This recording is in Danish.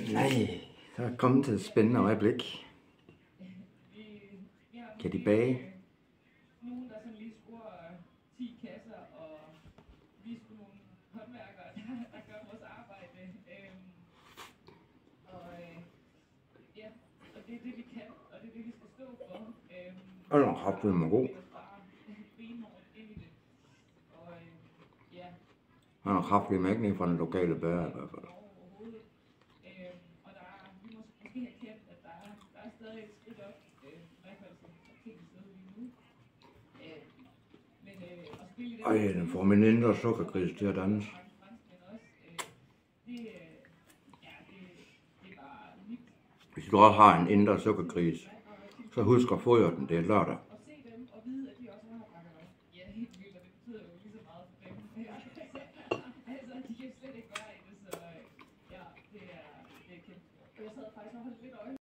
Nej, så er kommet til et spændende øjeblik. Kan de bage? Nogen, der sådan lige scorer 10 kasser, og vi er sgu nogle håndværkere, der gør vores arbejde. Ja, og det er det, vi kan, og det er det, vi skal stå for. Og den er kraftedeme god. Han har kraftedeme ikke ned fra den lokale bager i hvert fald. Ej, den får min indre sukkergris til at danse. Hvis du også har en indre sukkergris, så husk at fodre den, det er lørdag.